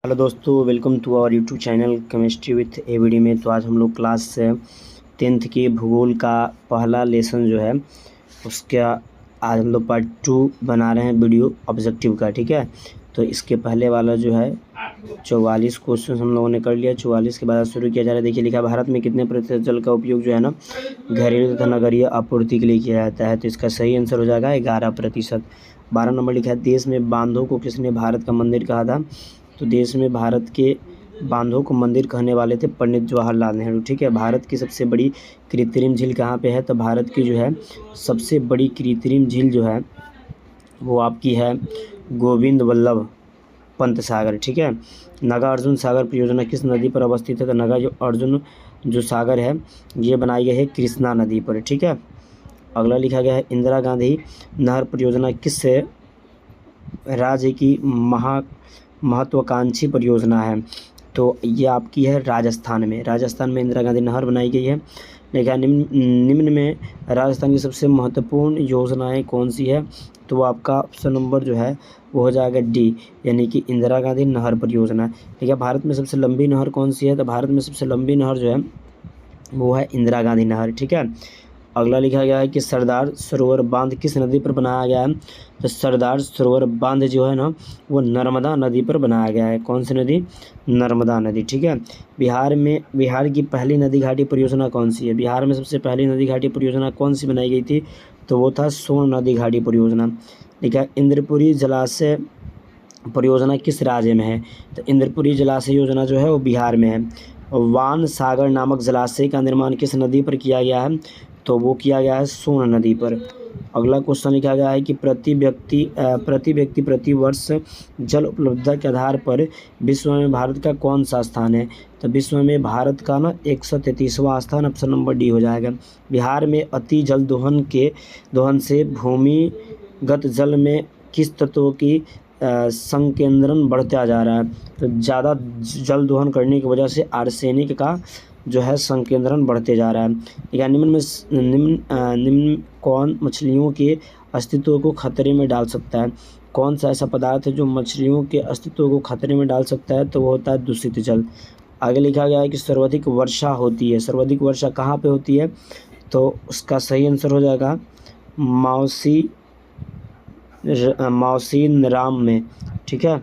Hello दोस्तों, welcome to our YouTube channel chemistry with AVD में। तो आज हम लोग क्लास 10th के भूगोल का पहला लेसन जो है उसका आज हम लोग पार्ट 2 बना रहे हैं वीडियो ऑब्जेक्टिव का। ठीक है, तो इसके पहले वाला जो है 44 क्वेश्चन हम लोगों ने कर लिया। 44 के बाद शुरू किया जा रहा है। देखिए लिखा, भारत में कितने प्रतिशत जल का उपयोग जो है ना घरेलू तथा नगरीय आपूर्ति के लिए किया जाता है। तो इसका सही आंसर हो जाएगा 11%। 12 नंबर लिखा है, देश में बांधों को किसने भारत का मंदिर कहा था। तो देश में भारत के बांधों को मंदिर कहने वाले थे पंडित जवाहरलाल नेहरू। ठीक है, भारत की सबसे बड़ी कृत्रिम झील कहाँ पे है। तो भारत की जो है सबसे बड़ी कृत्रिम झील जो है वो आपकी है गोविंद वल्लभ पंत सागर। ठीक है, नागा अर्जुन सागर परियोजना किस नदी पर अवस्थित है। तो नागा जो अर्जुन जो सागर है ये बनाई गई है कृष्णा नदी पर। ठीक है, अगला लिखा गया है, इंदिरा गांधी नहर परियोजना किस राज्य की महत्वाकांक्षी परियोजना है। तो ये आपकी है राजस्थान में इंदिरा गांधी नहर बनाई गई है। देखा, निम्न में राजस्थान की सबसे महत्वपूर्ण योजनाएं कौन सी है। तो वो आपका ऑप्शन नंबर जो है वो हो जाएगा डी, यानी कि इंदिरा गांधी नहर परियोजना। ठीक है, भारत में सबसे लंबी नहर कौन सी है। तो भारत में सबसे लंबी नहर जो है वो है इंदिरा गांधी नहर। ठीक है, अगला लिखा गया है कि सरदार सरोवर बांध किस नदी पर बनाया गया है। तो सरदार सरोवर बांध जो है ना वो नर्मदा नदी पर बनाया गया है। कौन सी नदी, नर्मदा नदी। ठीक है, बिहार की पहली नदी घाटी परियोजना कौन सी है। बिहार में सबसे पहली नदी घाटी परियोजना कौन सी बनाई गई थी। तो वो था सोन नदी घाटी परियोजना। ठीक है, इंद्रपुरी जलाशय परियोजना किस राज्य में है। तो इंद्रपुरी जलाशय योजना जो है वो बिहार में है। वान सागर नामक जलाशय का निर्माण किस नदी पर किया गया है। तो वो किया गया है सोन नदी पर। अगला क्वेश्चन लिखा गया है कि प्रति व्यक्ति प्रति वर्ष जल उपलब्धता के आधार पर विश्व में भारत का कौन सा स्थान है। तो विश्व में भारत का ना 133वां स्थान, ऑप्शन नंबर डी हो जाएगा। बिहार में अति जल दोहन से भूमिगत जल में किस तत्व की संकेंद्रण बढ़ता जा रहा है। तो ज़्यादा जल दोहन करने की वजह से आर्सेनिक का जो है संकेंद्रण बढ़ते जा रहा है। या निम्न कौन मछलियों के अस्तित्व को खतरे में डाल सकता है। कौन सा ऐसा पदार्थ है जो मछलियों के अस्तित्व को खतरे में डाल सकता है। तो वो होता है दूषित जल। आगे लिखा गया है कि सर्वाधिक वर्षा होती है। सर्वाधिक वर्षा कहाँ पे होती है। तो उसका सही आंसर हो जाएगा मौसीनराम में। ठीक है,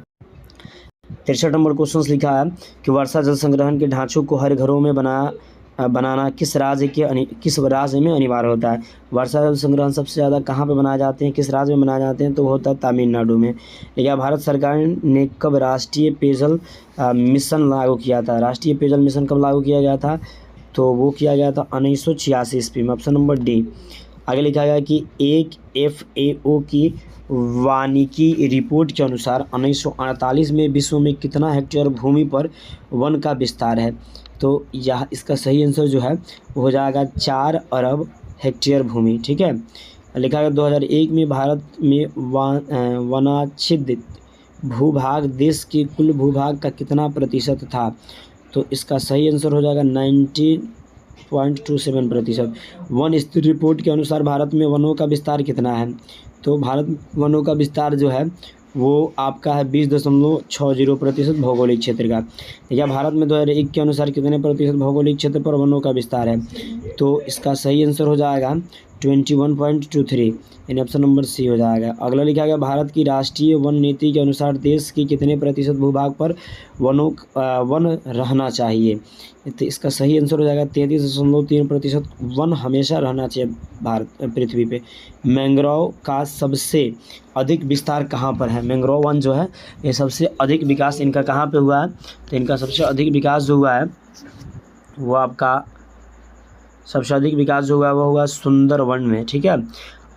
63 नंबर क्वेश्चन लिखा है कि वर्षा जल संग्रहण के ढांचों को हर घरों में बनाना किस राज्य में अनिवार्य होता है। वर्षा जल संग्रहण सबसे ज़्यादा कहाँ पे बनाए जाते हैं, किस राज्य में बनाए जाते हैं। तो वो होता है तमिलनाडु में। लेकिन भारत सरकार ने कब राष्ट्रीय पेयजल मिशन लागू किया था। राष्ट्रीय पेयजल मिशन कब लागू किया गया था। तो वो किया गया था 1986 ईस्वी में, ऑप्शन नंबर डी। आगे लिखा गया कि एक FAO की वानिकी रिपोर्ट के अनुसार 1948 में विश्व में कितना हेक्टेयर भूमि पर वन का विस्तार है। तो यह इसका सही आंसर जो है वो हो जाएगा 4 अरब हेक्टेयर भूमि। ठीक है, लिखा गया 2001 में भारत में वनाच्छिदित भूभाग देश के कुल भूभाग का कितना प्रतिशत था। तो इसका सही आंसर हो जाएगा 90.27%। वन स्थिति रिपोर्ट के अनुसार भारत में वनों का विस्तार कितना है। तो भारत वनों का विस्तार जो है वो आपका है 20.60% भौगोलिक क्षेत्र का। या भारत में 2001 के अनुसार कितने प्रतिशत भौगोलिक क्षेत्र पर वनों का विस्तार है। तो इसका सही आंसर हो जाएगा 21.23, यानी ऑप्शन नंबर सी हो जाएगा। अगला लिखा गया, भारत की राष्ट्रीय वन नीति के अनुसार देश की कितने प्रतिशत भूभाग पर वन रहना चाहिए। तो इसका सही आंसर हो जाएगा 33.3% वन हमेशा रहना चाहिए भारत पृथ्वी पे। मैंग्रोव का सबसे अधिक विस्तार कहाँ पर है। मैंग्रोव वन जो है ये सबसे अधिक विकास इनका कहाँ पे हुआ है। तो इनका सबसे अधिक विकास जो हुआ है वो आपका सबसे अधिक विकास जो हुआ है वो हुआ सुंदरवन में। ठीक है,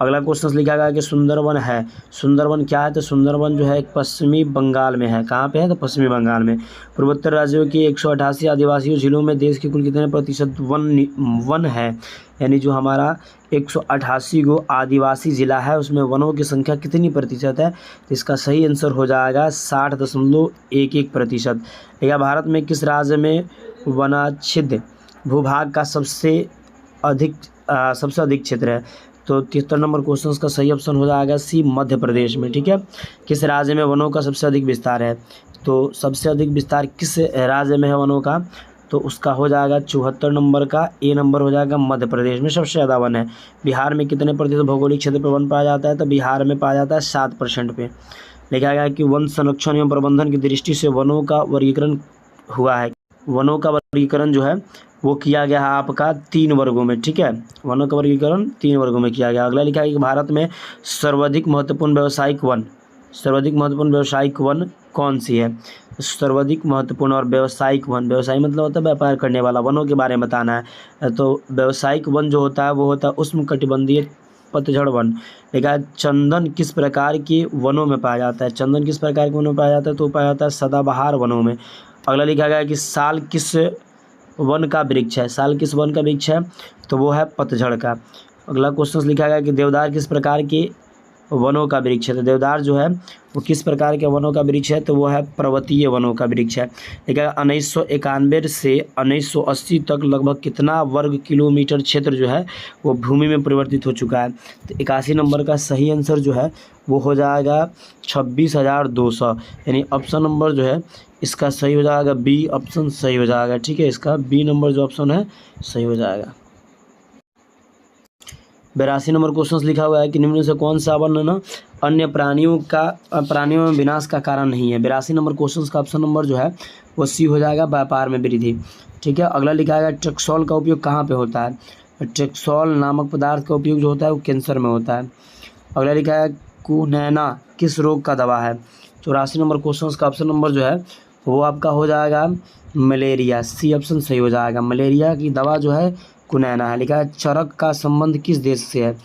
अगला क्वेश्चन लिखा गया कि सुंदरवन है। सुंदरवन क्या है। तो सुंदरवन जो है एक पश्चिमी बंगाल में है। कहाँ पे है। तो पश्चिमी बंगाल में। पूर्वोत्तर राज्यों की 188 आदिवासी जिलों में देश के कुल कितने प्रतिशत वन है। यानी जो हमारा 188 गो आदिवासी ज़िला है उसमें वनों की संख्या कितनी प्रतिशत है। तो इसका सही आंसर हो जाएगा 60.11%। या भारत में किस राज्य में वनाच्छिद भूभाग का सबसे अधिक क्षेत्र है। तो 73 नंबर क्वेश्चन का सही ऑप्शन हो जाएगा सी, मध्य प्रदेश में। ठीक है, किस राज्य में वनों का सबसे अधिक विस्तार है? तो सबसे अधिक विस्तार किस राज्य में है वनों का? तो उसका हो जाएगा 74 नंबर का ए नंबर हो जाएगा, मध्य प्रदेश में सबसे ज़्यादा वन है। बिहार में कितने प्रतिशत भौगोलिक क्षेत्र पर वन पाया जाता है? तो बिहार में पाया जाता है 7% पे। लिखा गया है कि वन संरक्षण एवं प्रबंधन की दृष्टि से वनों का वर्गीकरण हुआ है। वनों का वर्गीकरण जो है वो किया गया है आपका 3 वर्गों में। ठीक है, वनों का वर्गीकरण 3 वर्गों में किया गया। अगला लिखा है कि भारत में सर्वाधिक महत्वपूर्ण व्यावसायिक वन कौन सी है? सर्वाधिक महत्वपूर्ण और व्यावसायिक वन, व्यवसाय मतलब होता है व्यापार करने वाला, वनों के बारे में बताना है। तो व्यावसायिक वन जो होता है वो होता है उष्णकटिबंधीय पतझड़ वन। लिखा है चंदन किस प्रकार के वनों में पाया जाता है? चंदन किस प्रकार के वनों में पाया जाता है? तो पाया जाता है सदाबहार वनों में। अगला लिखा गया है कि साल किस वन का वृक्ष है? साल किस वन का वृक्ष है? तो वो है पतझड़ का। अगला क्वेश्चन लिखा गया कि देवदार किस प्रकार के वनों का वृक्ष है? तो देवदार जो है वो किस प्रकार के वनों का वृक्ष है? तो वो है पर्वतीय वनों का वृक्ष है। देखिए 1991 से 1980 तक लगभग कितना वर्ग किलोमीटर क्षेत्र जो है वो भूमि में परिवर्तित हो चुका है? तो 81 नंबर का सही आंसर जो है वो हो जाएगा 26,200, यानी ऑप्शन नंबर जो है इसका सही हो जाएगा बी ऑप्शन सही हो जाएगा। ठीक है, इसका बी नंबर जो ऑप्शन है सही हो जाएगा। 82 नंबर क्वेश्चन लिखा हुआ है कि निम्न में से कौन सा वन ना अन्य प्राणियों में विनाश का कारण नहीं है? 82 नंबर क्वेश्चन का ऑप्शन नंबर जो है वो सी हो जाएगा, व्यापार में वृद्धि। ठीक है, अगला लिखा है ट्रेक्सोल का उपयोग कहाँ पे होता है? ट्रेक्सोल नामक पदार्थ का उपयोग जो होता है वो कैंसर में होता है। अगला लिखा है कुनैना किस रोग का दवा है? 84 नंबर क्वेश्चन का ऑप्शन नंबर जो है वो आपका हो जाएगा मलेरिया, सी ऑप्शन सही हो जाएगा। मलेरिया की दवा जो है कुनैना है। लिखा है चरक का संबंध किस देश से है?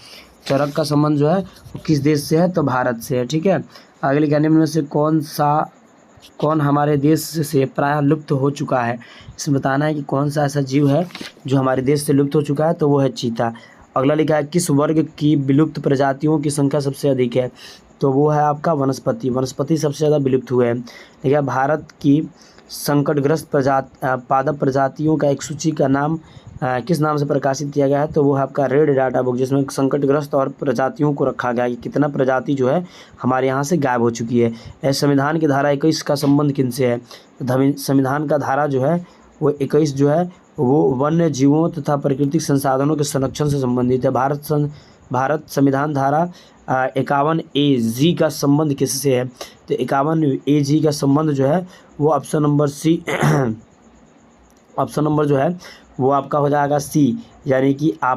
चरक का संबंध जो है वो किस देश से है? तो भारत से है। ठीक है, आगे लिखा निम्न में से कौन हमारे देश से प्रायः लुप्त हो चुका है? इसमें बताना है कि कौन सा ऐसा जीव है जो हमारे देश से लुप्त हो चुका है, तो वो है चीता। अगला लिखा है किस वर्ग की विलुप्त प्रजातियों की संख्या सबसे अधिक है? तो वो है आपका वनस्पति सबसे ज़्यादा विलुप्त हुए हैं। देखिए भारत की संकटग्रस्त पादप प्रजातियों का एक सूची का नाम किस नाम से प्रकाशित किया गया है? तो वो है आपका रेड डाटा बुक, जिसमें संकटग्रस्त और प्रजातियों को रखा गया है कि कितना प्रजाति जो है हमारे यहाँ से गायब हो चुकी है। संविधान की धारा 21 का संबंध किनसे है? संविधान का धारा जो है वो 21 जो है वो वन्य जीवों तथा प्राकृतिक संसाधनों के संरक्षण से संबंधित है। भारत संविधान धारा 51A(G) का संबंध किससे है? तो 51A(G) का संबंध जो है वो option number C option number जो है वो आपका हो जाएगा सी, यानी कि आप